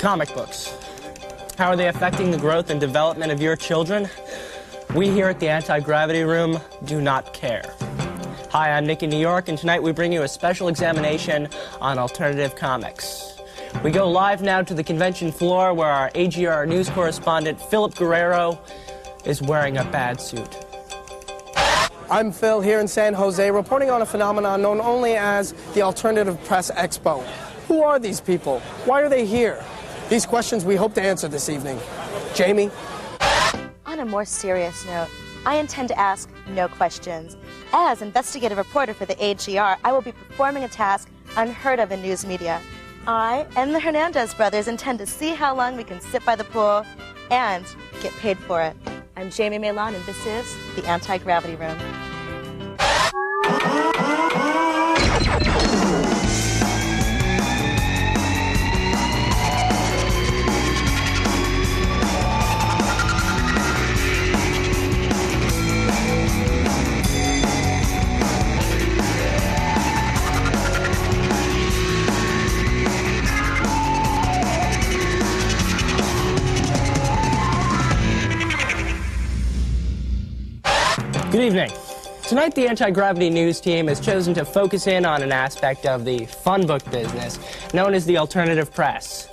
Comic books. How are they affecting the growth and development of your children? We here at the Anti-Gravity Room do not care. Hi, I'm Nick in New York, and tonight we bring you a special examination on alternative comics. We go live now to the convention floor where our AGR news correspondent Philip Guerrero is wearing a bad suit. I'm Phil here in San Jose, reporting on a phenomenon known only as the Alternative Press Expo. Who are these people? Why are they here? These questions we hope to answer this evening. Jamie? On a more serious note, I intend to ask no questions. As investigative reporter for the AGR, I will be performing a task unheard of in news media. I and the Hernandez brothers intend to see how long we can sit by the pool and get paid for it. I'm Jamie Maylon, and this is the Anti-Gravity Room. Good evening. Tonight, the Anti-Gravity News team has chosen to focus in on an aspect of the fun book business known as the alternative press.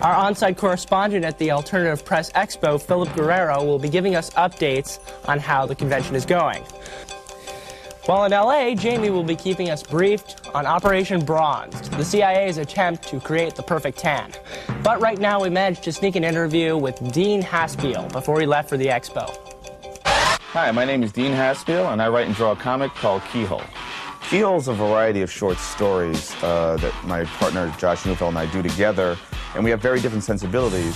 Our on-site correspondent at the Alternative Press Expo, Philip Guerrero, will be giving us updates on how the convention is going. While in LA, Jamie will be keeping us briefed on Operation Bronzed, the CIA's attempt to create the perfect tan. But right now, we managed to sneak an interview with Dean Haspiel before he left for the expo. Hi, my name is Dean Haspiel, and I write and draw a comic called Keyhole. Keyhole is a variety of short stories that my partner Josh Neufeld and I do together, and we have very different sensibilities.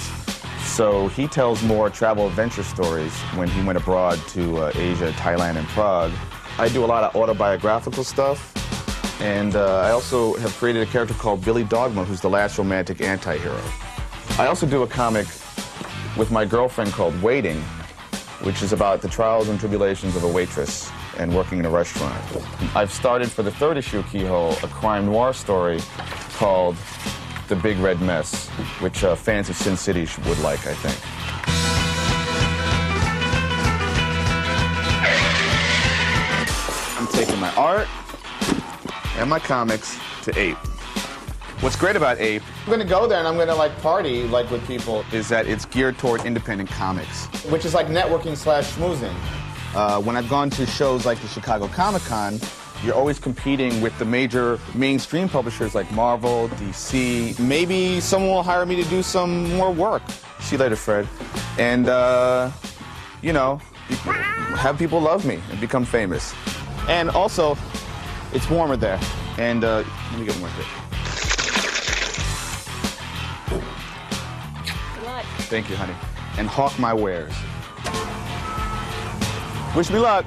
So he tells more travel adventure stories when he went abroad to Asia, Thailand, and Prague. I do a lot of autobiographical stuff, and I also have created a character called Billy Dogma, who's the last romantic anti-hero. I also do a comic with my girlfriend called Waiting, which is about the trials and tribulations of a waitress and working in a restaurant. I've started for the third issue of Keyhole a crime noir story called The Big Red Mess, which fans of Sin City would like, I think. I'm taking my art and my comics to Ape. What's great about Ape, I'm going to go there and I'm going to party with people, is that it's geared toward independent comics, which is like networking / schmoozing. When I've gone to shows like the Chicago Comic-Con, you're always competing with the major mainstream publishers like Marvel, DC. Maybe someone will hire me to do some more work. See you later, Fred. And, you know, have people love me and become famous. And also, it's warmer there. And let me get one more hit. Thank you, honey. And hawk my wares. Wish me luck.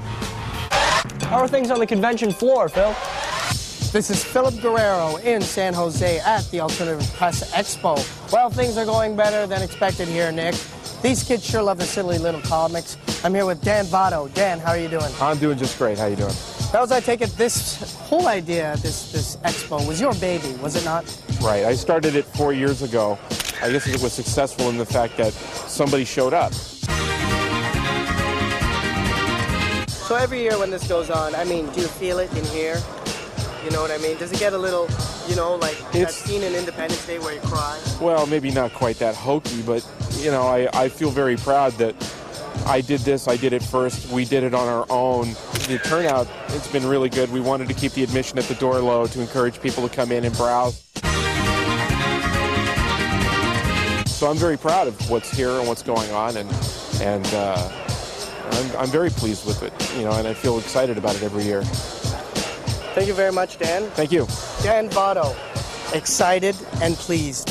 How are things on the convention floor, Phil? This is Philip Guerrero in San Jose at the Alternative Press Expo. Well, things are going better than expected here, Nick. These kids sure love the silly little comics. I'm here with Dan Votto. Dan, how are you doing? I'm doing just great. How you doing? Fellas, I take it this whole idea, this expo, was your baby, was it not? Right. I started it 4 years ago. I guess it was successful in the fact that somebody showed up. So every year when this goes on, I mean, do you feel it in here? You know what I mean? Does it get a little, you know, like that scene in Independence Day where you cry? Well, maybe not quite that hokey, but, you know, I feel very proud that I did this. I did it first. We did it on our own. The turnout, it's been really good. We wanted to keep the admission at the door low to encourage people to come in and browse. So I'm very proud of what's here and what's going on, and I'm very pleased with it, you know, and I feel excited about it every year. Thank you very much, Dan. Thank you. Dan Votto, excited and pleased.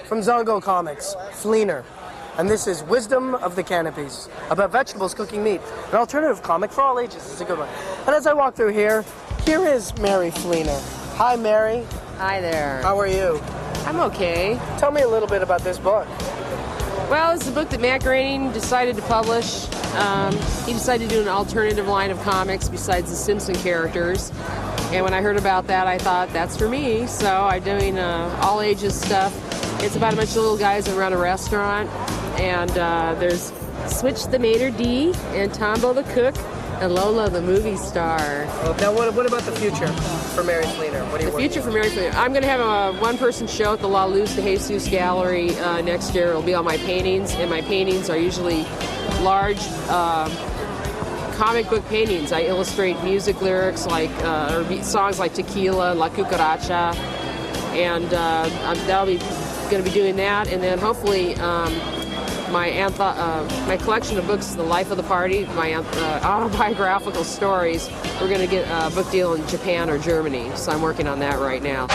From Zongo Comics, Fleener. And this is Wisdom of the Canopies, about vegetables cooking meat. An alternative comic for all ages. It's a good one. And as I walk through here, here is Mary Fleener. Hi, Mary. Hi there. How are you? I'm okay. Tell me a little bit about this book. Well, it's a book that Matt Groening decided to publish. He decided to do an alternative line of comics besides the Simpson characters. And when I heard about that, I thought, that's for me. So I'm doing all ages stuff. It's about a bunch of little guys that run a restaurant. And there's Switch the Mater D, and Tombo the cook, and Lola the movie star. Now, what about the future for Mary Fleener? What are you The future for Mary Fleener. I'm going to have a one-person show at the La Luz de Jesus Gallery next year. It'll be all my paintings, and my paintings are usually large comic book paintings. I illustrate music lyrics like or songs like Tequila, La Cucaracha, and that'll be going to be doing that, and then hopefully my collection of books, The Life of the Party, my autobiographical stories, we're going to get a book deal in Japan or Germany, so I'm working on that right now.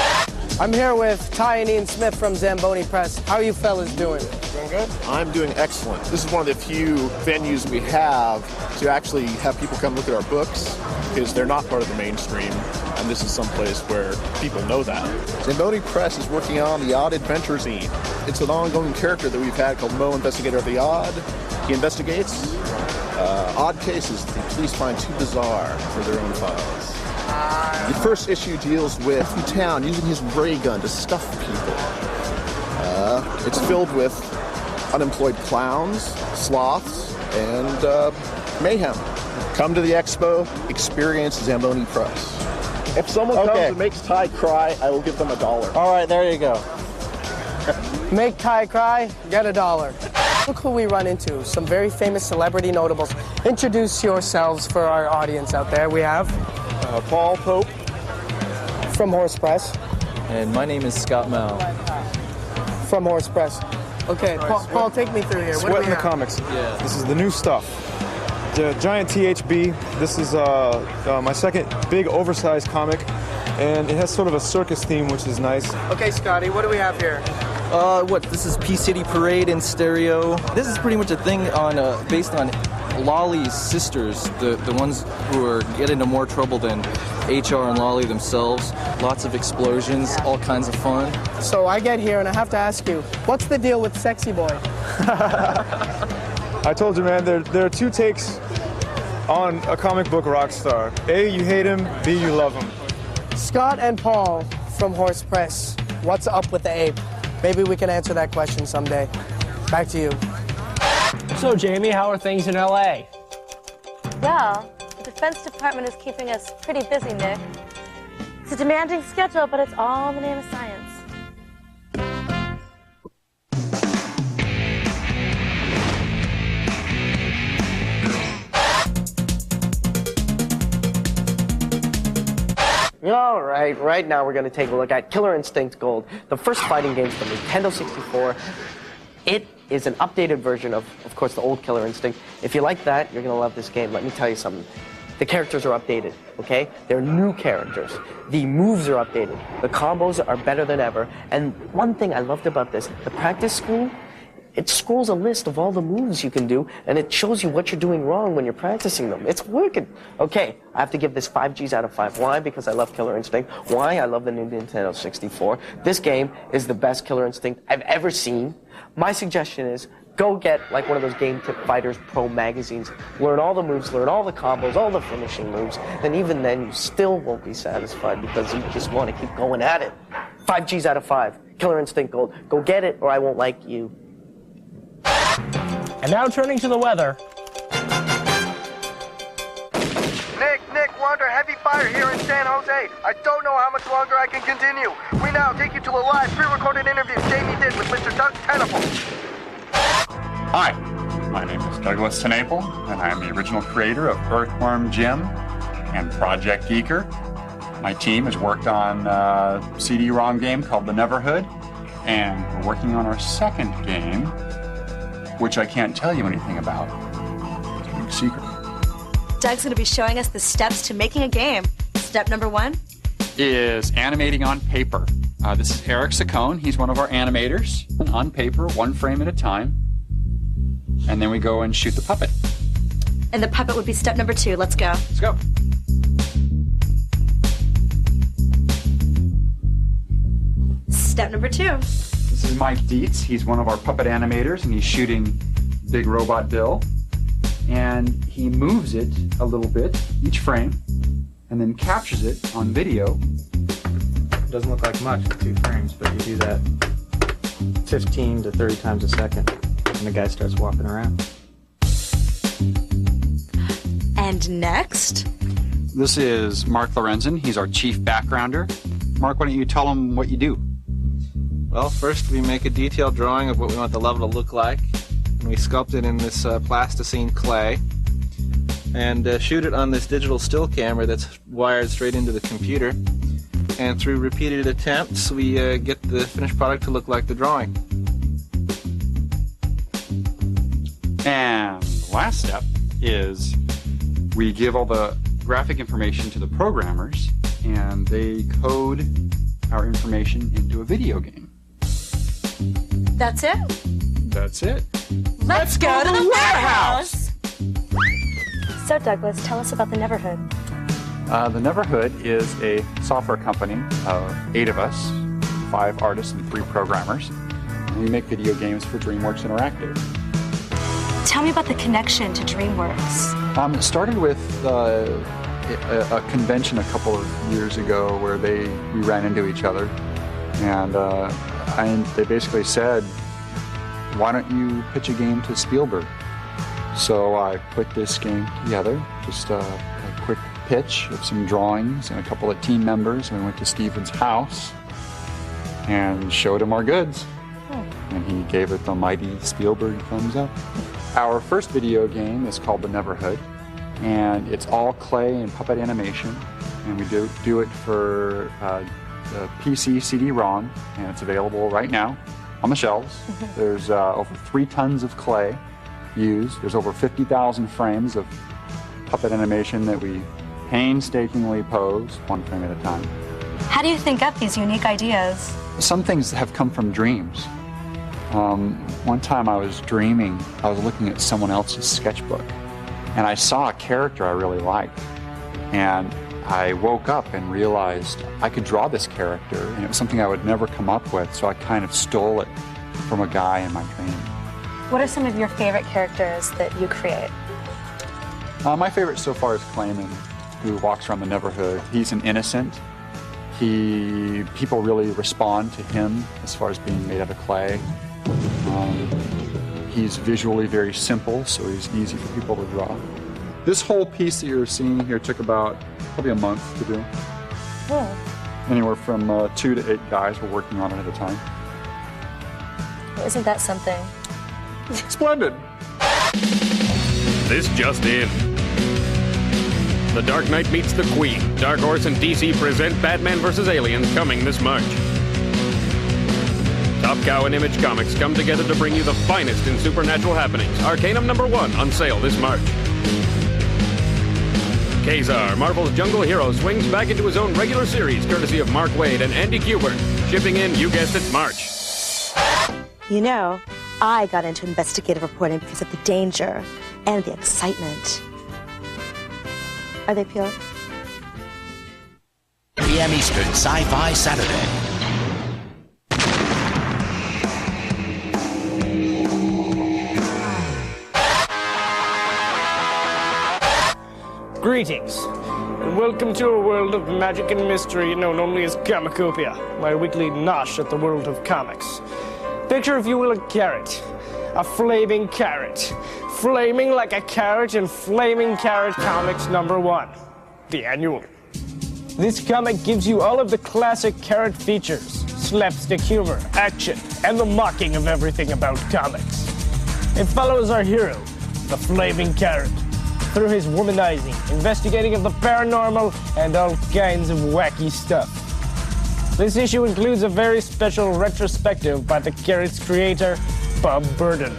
I'm here with Ty and Ian Smith from Zamboni Press. How are you fellas doing? Doing good? I'm doing excellent. This is one of the few venues we have to actually have people come look at our books, because they're not part of the mainstream, and this is someplace where people know that. Zamboni Press is working on The Odd Adventure Zine. It's an ongoing character that we've had called Mo, Investigator of the Odd. He investigates odd cases that the police find too bizarre for their own files. The first issue deals with through town using his ray gun to stuff people. It's filled with unemployed clowns, sloths, and mayhem. Come to the expo, experience Zamboni Press. If someone comes and makes Ty cry, I will give them $1. All right, there you go. Make Ty cry, get $1. Look who we run into, some very famous celebrity notables. Introduce yourselves for our audience out there. We have Paul Pope. from Horse Press. And my name is Scott Mel. From Horse Press. Okay, Paul, take me through here. What do Sweat we in the have? Comics. Yeah. This is the new stuff. The Giant THB. This is my second big oversized comic, and it has sort of a circus theme, which is nice. Okay, Scotty, what do we have here? This is P-City Parade in stereo. This is pretty much a thing on based on Lolly's sisters, the ones who are getting into more trouble than HR and Lolly themselves. Lots of explosions, all kinds of fun. So I get here and I have to ask you, what's the deal with Sexy Boy? I told you, man, there are two takes on a comic book rock star. A, you hate him. B, you love him. Scott and Paul from Horse Press, what's up with the ape? Maybe we can answer that question someday. Back to you. So, Jamie, how are things in L.A.? Well, the Defense Department is keeping us pretty busy, Nick. It's a demanding schedule, but it's all in the name of science. All right now we're going to take a look at Killer Instinct Gold, the first fighting game from Nintendo 64. It is an updated version of course, the old Killer Instinct. If you like that, you're going to love this game. Let me tell you something. The characters are updated, okay? They're new characters. The moves are updated. The combos are better than ever. And one thing I loved about this, the practice screen, it scrolls a list of all the moves you can do, and it shows you what you're doing wrong when you're practicing them. It's working. Okay, I have to give this 5 Gs out of 5. Why? Because I love Killer Instinct. Why? I love the new Nintendo 64. This game is the best Killer Instinct I've ever seen. My suggestion is, go get like one of those Game Tip Fighters Pro magazines. Learn all the moves, learn all the combos, all the finishing moves, and even then you still won't be satisfied because you just want to keep going at it. 5 Gs out of 5. Killer Instinct Gold. Go get it or I won't like you. And now turning to the weather. Nick, we're under heavy fire here in San Jose. I don't know how much longer I can continue. We now take you to a live pre-recorded interview Jamie did with Mr. Doug Tenable. Hi, my name is Douglas Tenaple, and I'm the original creator of Earthworm Jim and Project Geeker. My team has worked on a CD-ROM game called The Neverhood, and we're working on our second game, which I can't tell you anything about. It's a big secret. Doug's going to be showing us the steps to making a game. Step number 1 is animating on paper. This is Eric Saccone. He's one of our animators. On paper, 1 frame at a time. And then we go and shoot the puppet. And the puppet would be step number 2. Let's go. Let's go. Step number 2. This is Mike Dietz. He's one of our puppet animators, and he's shooting Big Robot Bill. and he moves it a little bit, each frame, and then captures it on video. Doesn't look like much with 2 frames, but you do that 15 to 30 times a second, and the guy starts walking around. And next? This is Mark Lorenzen. He's our chief backgrounder. Mark, why don't you tell him what you do? Well, first we make a detailed drawing of what we want the level to look like, and we sculpt it in this plasticine clay, and shoot it on this digital still camera that's wired straight into the computer. And through repeated attempts, we get the finished product to look like the drawing. And the last step is we give all the graphic information to the programmers, and they code our information into a video game. That's it? That's it. Let's go to the warehouse! So, Douglas, tell us about the Neverhood. The Neverhood is a software company of 8 of us, 5 artists and 3 programmers. And we make video games for DreamWorks Interactive. Tell me about the connection to DreamWorks. It started with a convention a couple of years ago where we ran into each other, and they basically said, "Why don't you pitch a game to Spielberg?" So I put this game together, just a quick pitch of some drawings and a couple of team members. We went to Steven's house and showed him our goods, and he gave it the mighty Spielberg thumbs up. Our first video game is called The Neverhood, and it's all clay and puppet animation, and we do it for the PC CD-ROM, and it's available right now on the shelves. There's over 3 tons of clay used. There's over 50,000 frames of puppet animation that we painstakingly pose 1 frame at a time. How do you think up these unique ideas? Some things have come from dreams. One time I was dreaming, I was looking at someone else's sketchbook, and I saw a character I really liked, and I woke up and realized I could draw this character, and it was something I would never come up with, so I kind of stole it from a guy in my dream. What are some of your favorite characters that you create? My favorite so far is Clayman, who walks around the Neverhood. He's an innocent. People really respond to him as far as being made out of clay. He's visually very simple, so he's easy for people to draw. This whole piece that you're seeing here took about probably a month to do. Anywhere from 2 to 8 guys were working on it at a time. Well, isn't that something? Splendid. This just in. The Dark Knight meets the Queen. Dark Horse and DC present Batman vs. Aliens coming this March. Top Cow and Image Comics come together to bring you the finest in supernatural happenings. Arcanum #1 on sale this March. Kazar, Marvel's Jungle Hero, swings back into his own regular series, courtesy of Mark Waid and Andy Kubert. Shipping in, you guessed it, March. You know, I got into investigative reporting because of the danger and the excitement. Are they peeled? PM Eastern, Sci-Fi Saturday. Greetings, and welcome to a world of magic and mystery known only as Comicopia, my weekly nosh at the world of comics. Picture, if you will, a carrot. A flaming carrot. Flaming like a carrot in Flaming Carrot Comics #1, the annual. This comic gives you all of the classic carrot features, slapstick humor, action, and the mocking of everything about comics. It follows our hero, the Flaming Carrot, through his womanizing, investigating of the paranormal, and all kinds of wacky stuff. This issue includes a very special retrospective by the Carrot's creator, Bob Burden.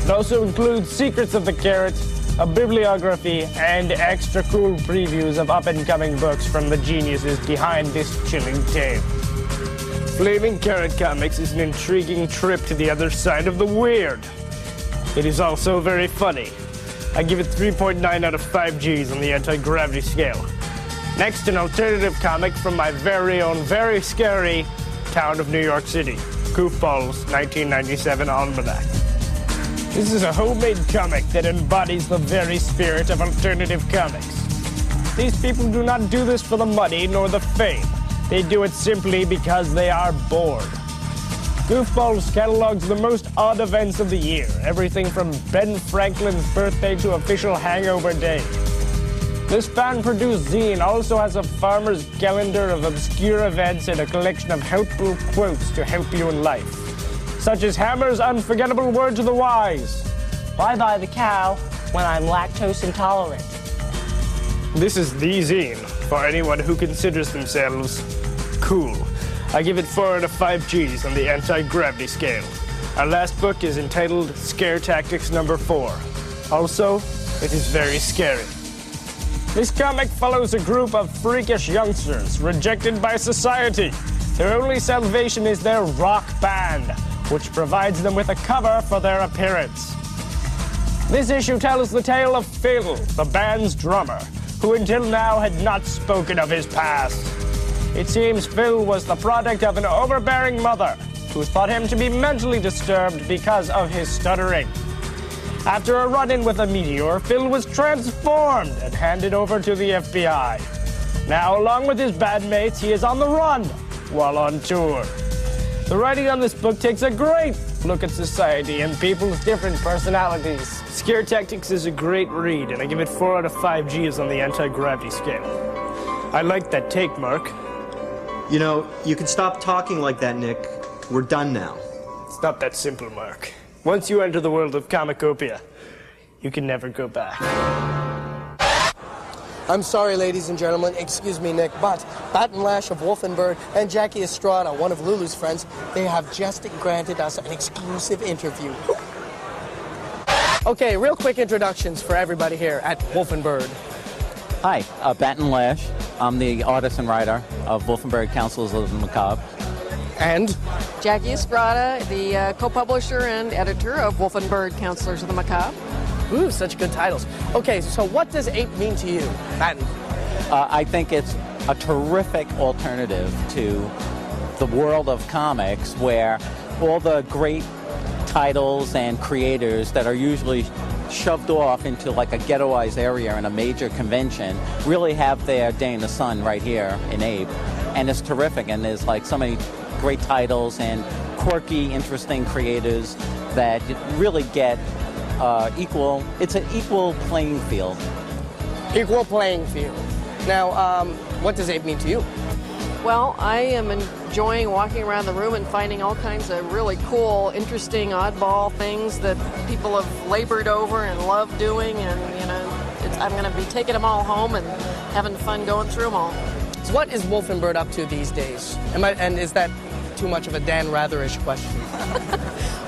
It also includes Secrets of the Carrot, a bibliography, and extra cool previews of up-and-coming books from the geniuses behind this chilling tale. Flaming Carrot Comics is an intriguing trip to the other side of the weird. It is also very funny. I give it 3.9 out of 5 Gs on the anti-gravity scale. Next, an alternative comic from my very own, very scary town of New York City, Goofball's 1997 Almanac. This is a homemade comic that embodies the very spirit of alternative comics. These people do not do this for the money nor the fame. They do it simply because they are bored. Goofballs catalogs the most odd events of the year, everything from Ben Franklin's birthday to official hangover day. This fan-produced zine also has a farmer's calendar of obscure events and a collection of helpful quotes to help you in life, such as Hammer's unforgettable word to the wise: "Why buy the cow when I'm lactose intolerant?" This is the zine for anyone who considers themselves cool. I give it 4 out of 5 Gs on the anti-gravity scale. Our last book is entitled Scare Tactics No. 4. Also, it is very scary. This comic follows a group of freakish youngsters rejected by society. Their only salvation is their rock band, which provides them with a cover for their appearance. This issue tells the tale of Phil, the band's drummer, who until now had not spoken of his past. It seems Phil was the product of an overbearing mother who thought him to be mentally disturbed because of his stuttering. After a run-in with a meteor, Phil was transformed and handed over to the FBI. Now, along with his bandmates, he is on the run while on tour. The writing on this book takes a great look at society and people's different personalities. Scare Tactics is a great read, and I give it 4 out of 5 Gs on the anti-gravity scale. I like that take, Mark. You know, you can stop talking like that, Nick. We're done now. It's not that simple, Mark. Once you enter the world of Comicopia, you can never go back. I'm sorry, ladies and gentlemen, excuse me, Nick, but Bat and Lash of Wolf and Bird and Jackie Estrada, one of Lulu's friends, they have just granted us an exclusive interview. Okay, real quick introductions for everybody here at Wolf and Bird. Hi, Bat and Lash. I'm the artist and writer of Wolf and Bird Counselors of the Macabre. And? Jackie Estrada, the co-publisher and editor of Wolf and Bird Counselors of the Macabre. Ooh, such good titles. Okay, so what does ape mean to you, Batten? I think it's a terrific alternative to the world of comics where all the great titles and creators that are usually shoved off into like a ghettoized area in a major convention really have their day in the sun right here in Ape. And it's terrific, and there's like so many great titles and quirky, interesting creators that really get it's an equal playing field. Equal playing field. Now, what does ape mean to you? Well, I am enjoying walking around the room and finding all kinds of really cool, interesting, oddball things that people have labored over and love doing, and, you know, I'm going to be taking them all home and having fun going through them all. So what is Wolf and Bird up to these days? And is that too much of a Dan Rather-ish question?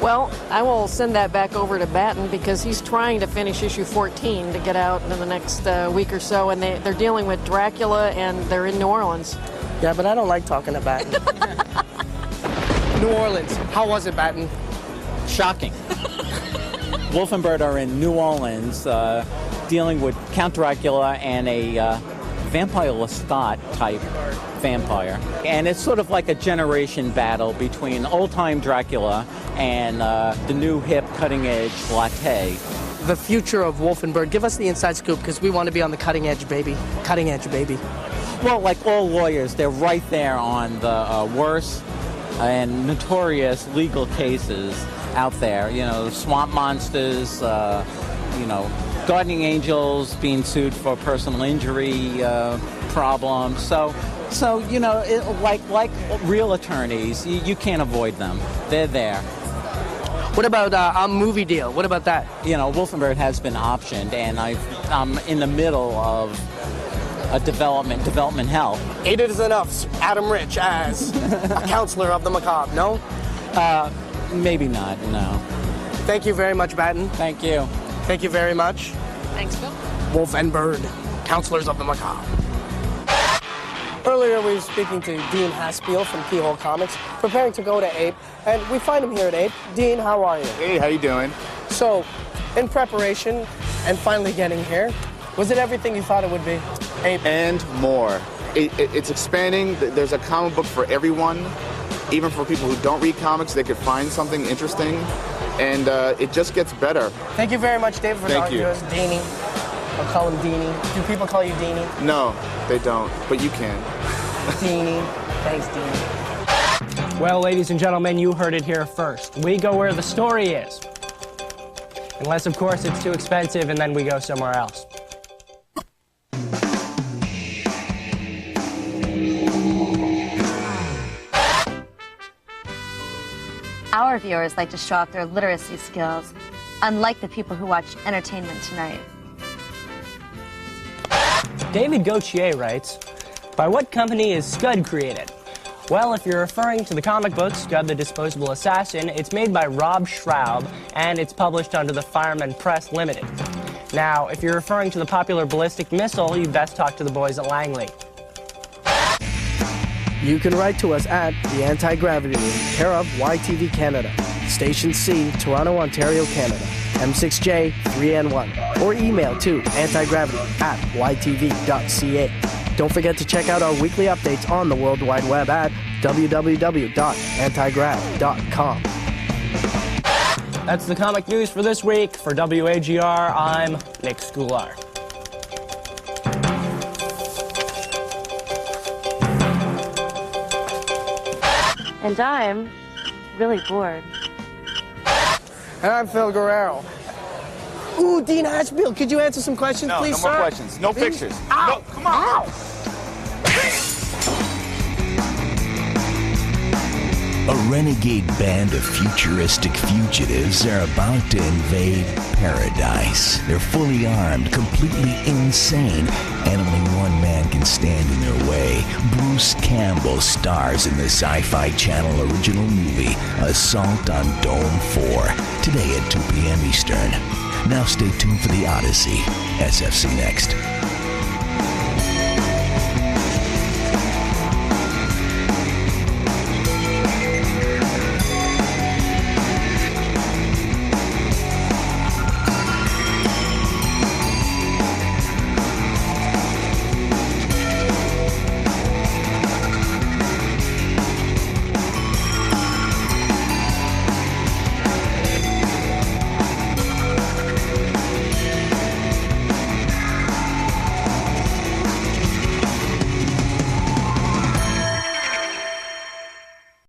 Well, I will send that back over to Batten because he's trying to finish issue 14 to get out in the next week or so, and they're dealing with Dracula, and they're in New Orleans. Yeah, but I don't like talking to Batten. New Orleans. How was it, Batten? Shocking. Wolf and Bird are in New Orleans dealing with Count Dracula and a Vampire Lestat type vampire. And it's sort of like a generation battle between old-time Dracula and the new hip cutting-edge latte. The future of Wolf and Bird. Give us the inside scoop because we want to be on the cutting edge, baby. Cutting edge, baby. Well, like all lawyers, they're right there on the worst and notorious legal cases out there. You know, swamp monsters, you know, guardian angels being sued for personal injury problems. So you know, like real attorneys, you can't avoid them. They're there. What about a movie deal? What about that? You know, Wolf and Bird has been optioned, and I'm in the middle of a development hell. 8 is enough. Adam Rich as a counselor of the macabre, no? Maybe not, no. Thank you very much, Batten. Thank you. Thank you very much. Thanks, Phil. Wolf and Bird, counselors of the macabre. Earlier, we were speaking to Dean Haspiel from Keyhole Comics, preparing to go to Ape, and we find him here at Ape. Dean, how are you? Hey, how you doing? So, in preparation and finally getting here, was it everything you thought it would be? Ape. And more. It's expanding. There's a comic book for everyone. even for people who don't read comics, they could find something interesting, and it just gets better. Thank you very much, David, for Thank talking you. to us. Deanie. I'll call him Deanie. Do people call you Deanie? No, they don't, but you can. Deanie. Thanks, Deanie. Well, ladies and gentlemen, you heard it here first. We go where the story is. Unless, of course, it's too expensive, and then we go somewhere else. Our viewers like to show off their literacy skills, unlike the people who watch Entertainment Tonight. David Gautier writes, by what company is Scud created? Well, if you're referring to the comic book Scud the Disposable Assassin, it's made by Rob Schraub, and it's published under the Fireman Press Limited. Now, if you're referring to the popular ballistic missile, you best talk to the boys at Langley. You can write to us at the Anti-Gravity Room, care of YTV Canada, Station C, Toronto, Ontario, Canada, M6J 3N1, or email to antigravity@ytv.ca. Don't forget to check out our weekly updates on the World Wide Web at www.antigrav.com. That's the comic news for this week. For WAGR, I'm Nick Scular. And I'm really bored. And I'm Phil Guerrero. Ooh, Dean Ashfield, could you answer some questions, please, No sir? more questions. No Please? pictures. Ow! No, come on. Ow! A renegade band of futuristic fugitives are about to invade paradise. They're fully armed, completely insane, and only one man can stand in their way. Bruce Campbell stars in the Sci-Fi Channel original movie Assault on Dome 4, today at 2 p.m. Eastern. Now stay tuned for the Odyssey. SFC next.